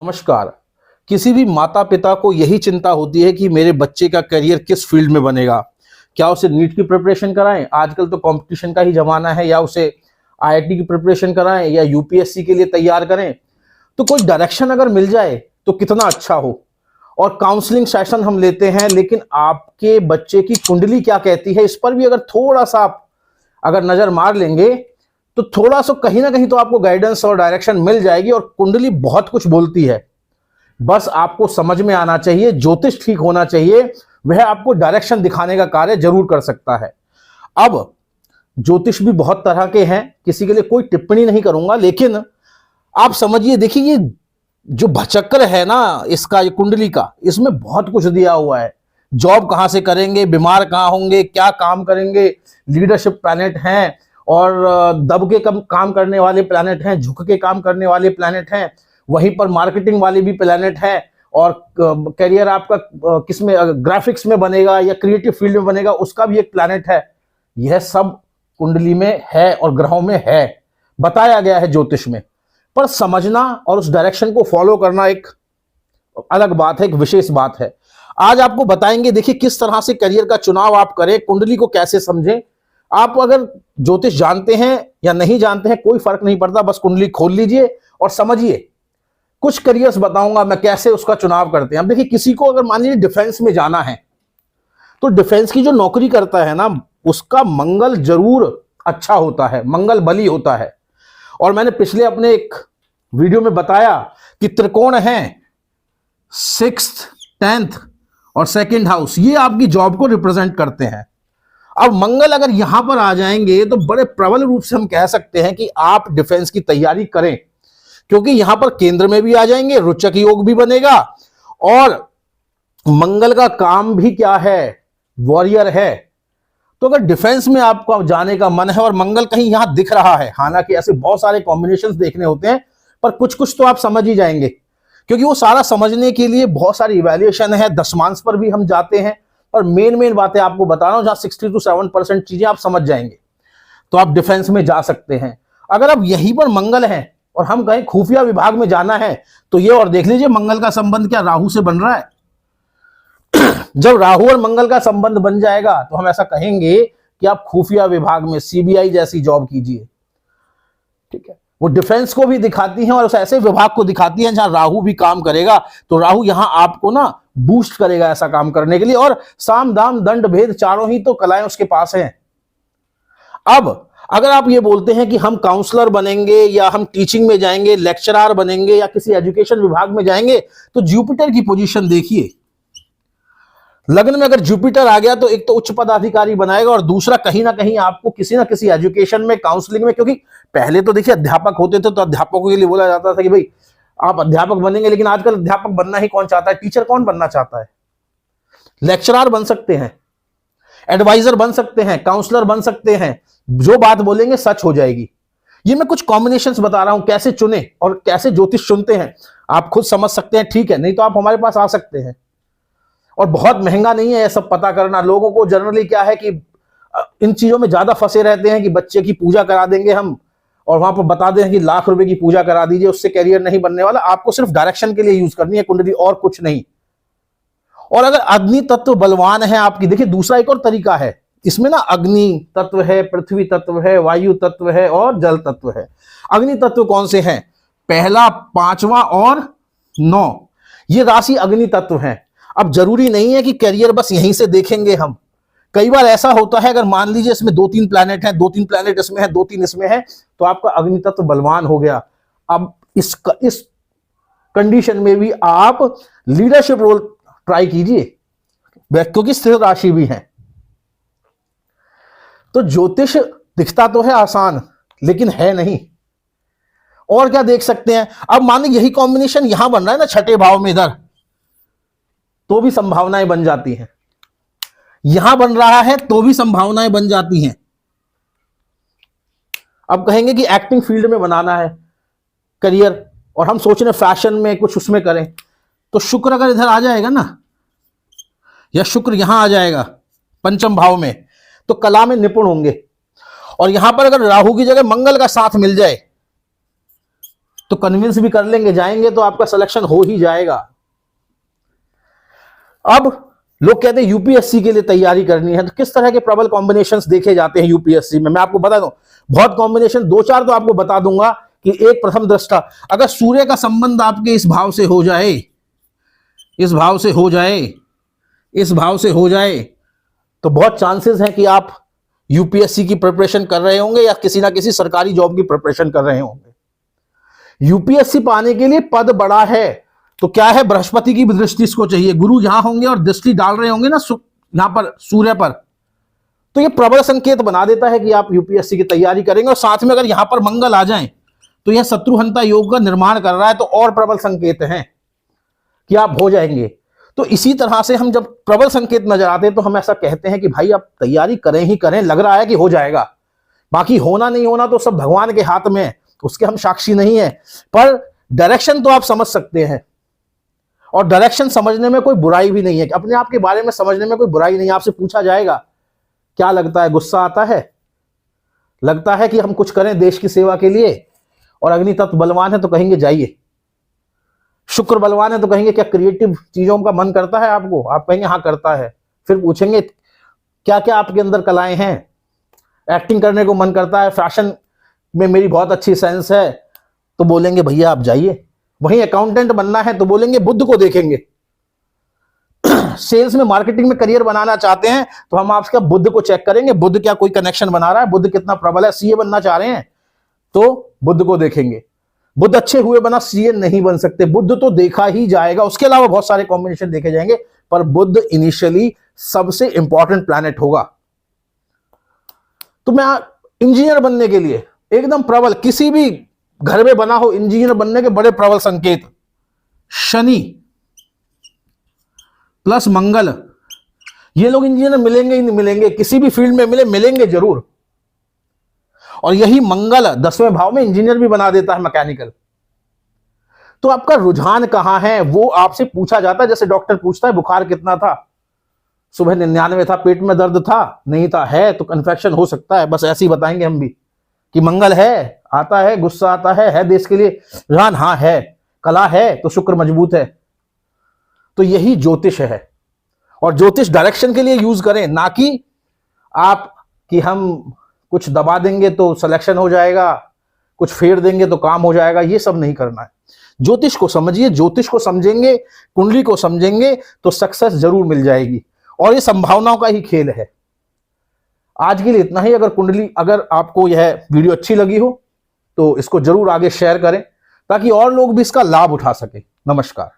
नमस्कार। किसी भी माता पिता को यही चिंता होती है कि मेरे बच्चे का करियर किस फील्ड में बनेगा। क्या उसे नीट की प्रिपरेशन कराएं, आजकल तो कंपटीशन का ही जमाना है, या उसे आईआईटी की प्रिपरेशन कराएं या यूपीएससी के लिए तैयार करें। तो कोई डायरेक्शन अगर मिल जाए तो कितना अच्छा हो। और काउंसलिंग सेशन हम लेते हैं, लेकिन आपके बच्चे की कुंडली क्या कहती है इस पर भी अगर थोड़ा सा आप अगर नजर मार लेंगे तो थोड़ा सा कहीं ना कहीं तो आपको गाइडेंस और डायरेक्शन मिल जाएगी। और कुंडली बहुत कुछ बोलती है, बस आपको समझ में आना चाहिए, ज्योतिष ठीक होना चाहिए, वह आपको डायरेक्शन दिखाने का कार्य जरूर कर सकता है। अब ज्योतिष भी बहुत तरह के हैं, किसी के लिए कोई टिप्पणी नहीं करूंगा, लेकिन आप समझिए, देखिए ये जो भचक्र है ना इसका, ये कुंडली का, इसमें बहुत कुछ दिया हुआ है। जॉब कहां से करेंगे, बीमार कहां होंगे, क्या काम करेंगे, लीडरशिप प्लैनेट हैं, और दब के काम करने वाले प्लैनेट हैं, झुक के काम करने वाले प्लैनेट हैं, वहीं पर मार्केटिंग वाले भी प्लैनेट हैं, और करियर आपका किसमें, ग्राफिक्स में बनेगा या क्रिएटिव फील्ड में बनेगा, उसका भी एक प्लैनेट है। यह सब कुंडली में है और ग्रहों में है, बताया गया है ज्योतिष में। पर समझना और उस डायरेक्शन को फॉलो करना एक अलग बात है, एक विशेष बात है। आज आपको बताएंगे, देखिए किस तरह से करियर का चुनाव आप करें, कुंडली को कैसे समझें। आप अगर ज्योतिष जानते हैं या नहीं जानते हैं कोई फर्क नहीं पड़ता, बस कुंडली खोल लीजिए और समझिए। कुछ करियर्स बताऊंगा मैं कैसे उसका चुनाव करते हैं। अब देखिए, किसी को अगर मान लीजिए डिफेंस में जाना है तो डिफेंस की जो नौकरी करता है ना, उसका मंगल जरूर अच्छा होता है, मंगल बली होता है। और मैंने पिछले अपने एक वीडियो में बताया कि त्रिकोण है, 6th 10th और 2nd हाउस, ये आपकी जॉब को रिप्रेजेंट करते हैं। अब मंगल अगर यहां पर आ जाएंगे तो बड़े प्रबल रूप से हम कह सकते हैं कि आप डिफेंस की तैयारी करें, क्योंकि यहां पर केंद्र में भी आ जाएंगे, रोचक योग भी बनेगा, और मंगल का काम भी क्या है, वॉरियर है। तो अगर डिफेंस में आपको जाने का मन है और मंगल कहीं यहां दिख रहा है, हालांकि ऐसे बहुत सारे कॉम्बिनेशंस देखने होते हैं, पर कुछ कुछ तो आप समझ ही जाएंगे, क्योंकि वो सारा समझने के लिए बहुत सारी इवैल्यूएशन है, दशमांश पर भी हम जाते हैं। पर मेन बातें आपको बता रहा हूं, जहां 60 to 7% चीजें आप समझ जाएंगे तो आप डिफेंस में जा सकते हैं। अगर अब यहीं पर मंगल है और हम कहें खुफिया विभाग में जाना है, तो ये और देख लीजिए मंगल का संबंध क्या राहु से बन रहा है। जब राहु और मंगल का संबंध बन जाएगा तो हम ऐसा कहेंगे कि आप खुफिया विभाग में सीबीआई जैसी जॉब कीजिए। ठीक है, वो डिफेंस को भी दिखाती हैं और उस ऐसे विभाग को दिखाती हैं जहां राहु भी काम करेगा, तो राहु यहां आपको ना बूस्ट करेगा ऐसा काम करने के लिए। और साम दाम दंड भेद चारों ही तो कलाएं उसके पास हैं। अब अगर आप ये बोलते हैं कि हम काउंसलर बनेंगे या हम टीचिंग में जाएंगे, लेक्चरर बनेंगे या किसी एजुकेशन विभाग में जाएंगे, तो जुपिटर की पोजीशन देखिए। लग्न में अगर जुपिटर आ गया तो एक तो उच्च पदाधिकारी बनाएगा, और दूसरा कहीं ना कहीं आपको किसी ना किसी एजुकेशन में, काउंसलिंग में, क्योंकि पहले तो देखिए अध्यापक होते थे तो अध्यापकों के लिए बोला जाता था कि भाई आप अध्यापक बनेंगे, लेकिन आजकल अध्यापक बनना ही कौन चाहता है, टीचर कौन बनना चाहता है। लेक्चरर बन सकते हैं, एडवाइजर बन सकते हैं, काउंसलर बन सकते हैं, जो बात बोलेंगे सच हो जाएगी। ये मैं कुछ कॉम्बिनेशंस बता रहा हूं, कैसे चुने और कैसे ज्योतिष चुनते हैं आप खुद समझ सकते हैं। ठीक है, नहीं तो आप हमारे पास आ सकते हैं, और बहुत महंगा नहीं है यह सब पता करना। लोगों को जनरली क्या है कि इन चीजों में ज्यादा फंसे रहते हैं कि बच्चे की पूजा करा देंगे हम, और वहां पर बता दें कि लाख रुपए की पूजा करा दीजिए, उससे कैरियर नहीं बनने वाला। आपको सिर्फ डायरेक्शन के लिए यूज करनी है कुंडली, और कुछ नहीं। और अगर अग्नि तत्व बलवान है आपकी, देखिए दूसरा एक और तरीका है इसमें ना, अग्नि तत्व है, पृथ्वी तत्व है, वायु तत्व है और जल तत्व है। अग्नि तत्व कौन से हैं, पहला, 5वां और 9, ये राशि अग्नि तत्व है। अब जरूरी नहीं है कि करियर बस यहीं से देखेंगे हम। कई बार ऐसा होता है, अगर मान लीजिए इसमें 2-3 प्लैनेट हैं, 2-3 प्लैनेट इसमें है, 2-3 इसमें है, तो आपका अग्नि तत्व बलवान हो गया। अब इस कंडीशन में भी आप लीडरशिप रोल ट्राई कीजिए, क्योंकि स्थिर राशि भी है। तो ज्योतिष दिखता तो है आसान, लेकिन है नहीं। और क्या देख सकते हैं, अब मान लीजिए यही कॉम्बिनेशन यहां बन रहा है ना 6ठे भाव में इधर, तो भी संभावनाएं बन जाती हैं। यहां बन रहा है तो भी संभावनाएं बन जाती हैं। अब कहेंगे कि एक्टिंग फील्ड में बनाना है करियर, और हम सोच रहे फैशन में कुछ उसमें करें, तो शुक्र अगर इधर आ जाएगा ना, या शुक्र यहां आ जाएगा 5म भाव में, तो कला में निपुण होंगे। और यहां पर अगर राहु की जगह मंगल का साथ मिल जाए तो कन्विंस भी कर लेंगे, जाएंगे तो आपका सिलेक्शन हो ही जाएगा। अब लोग कहते हैं यूपीएससी के लिए तैयारी करनी है, तो किस तरह के प्रबल कॉम्बिनेशंस देखे जाते हैं यूपीएससी में, मैं आपको बता दूं। बहुत कॉम्बिनेशन, दो चार तो आपको बता दूंगा कि एक प्रथम दृष्टा, अगर सूर्य का संबंध आपके इस भाव से हो जाए, इस भाव से हो जाए, इस भाव से हो जाए, तो बहुत चांसेस हैं कि आप यूपीएससी की प्रिपरेशन कर रहे होंगे या किसी ना किसी सरकारी जॉब की प्रिपरेशन कर रहे होंगे। यूपीएससी पाने के लिए पद बड़ा है, तो क्या है, बृहस्पति की भी दृष्टि इसको चाहिए, गुरु यहां होंगे और दृष्टि डाल रहे होंगे ना यहां पर सूर्य पर, तो ये प्रबल संकेत बना देता है कि आप यूपीएससी की तैयारी करेंगे। और साथ में अगर यहां पर मंगल आ जाए तो यह शत्रुहंता योग का निर्माण कर रहा है, तो और प्रबल संकेत हैं कि आप हो जाएंगे। तो इसी तरह से हम जब प्रबल संकेत नजर आते हैं तो हम ऐसा कहते हैं कि भाई आप तैयारी करें ही करें, लग रहा है कि हो जाएगा, बाकी होना नहीं होना तो सब भगवान के हाथ में है, उसके हम साक्षी नहीं है, पर डायरेक्शन तो आप समझ सकते हैं। और डायरेक्शन समझने में कोई बुराई भी नहीं है, अपने आप के बारे में समझने में कोई बुराई नहीं है। आपसे पूछा जाएगा क्या लगता है, गुस्सा आता है, लगता है कि हम कुछ करें देश की सेवा के लिए, और अग्नि तत्व बलवान है तो कहेंगे जाइए, शुक्र बलवान है तो कहेंगे क्या क्रिएटिव चीजों का मन करता है आपको, आप कहेंगे हाँ करता है। फिर पूछेंगे क्या क्या आपके अंदर कलाएं हैं, एक्टिंग करने को मन करता है, फैशन में मेरी बहुत अच्छी सेंस है, तो बोलेंगे भैया आप जाइए। वहीं अकाउंटेंट बनना है तो बोलेंगे बुध को देखेंगे। सेल्स में मार्केटिंग में करियर बनाना चाहते हैं तो हम आपके बुध को चेक करेंगे, बुध क्या कोई कनेक्शन बना रहा है, बुध कितना प्रबल है। सीए बनना चाह रहे हैं तो बुध को देखेंगे, बुध अच्छे हुए बना सीए नहीं बन सकते, बुध तो देखा ही जाएगा। उसके अलावा बहुत सारे कॉम्बिनेशन देखे जाएंगे, पर बुध इनिशियली सबसे इंपॉर्टेंट प्लैनेट होगा। तो मैं इंजीनियर बनने के लिए एकदम प्रबल, किसी भी घर में बना हो इंजीनियर बनने के बड़े प्रबल संकेत, शनि प्लस मंगल, ये लोग इंजीनियर मिलेंगे ही नहीं मिलेंगे, किसी भी फील्ड में मिलेंगे जरूर। और यही मंगल 10वें भाव में इंजीनियर भी बना देता है, मैकेनिकल। तो आपका रुझान कहां है वो आपसे पूछा जाता है, जैसे डॉक्टर पूछता है बुखार कितना था, सुबह 99 था, पेट में दर्द था, नहीं था, है तो इन्फेक्शन हो सकता है, बस ऐसे ही बताएंगे हम भी कि मंगल है, आता है, गुस्सा आता है देश के लिए, रुझान हाँ है, कला है तो शुक्र मजबूत है। तो यही ज्योतिष है, और ज्योतिष डायरेक्शन के लिए यूज करें, ना कि आप कि हम कुछ दबा देंगे तो सिलेक्शन हो जाएगा, कुछ फेर देंगे तो काम हो जाएगा, ये सब नहीं करना है। ज्योतिष को समझिए, ज्योतिष को समझेंगे, कुंडली को समझेंगे तो सक्सेस जरूर मिल जाएगी, और ये संभावनाओं का ही खेल है। आज के लिए इतना ही। अगर आपको यह वीडियो अच्छी लगी हो तो इसको जरूर आगे शेयर करें ताकि और लोग भी इसका लाभ उठा सके। नमस्कार।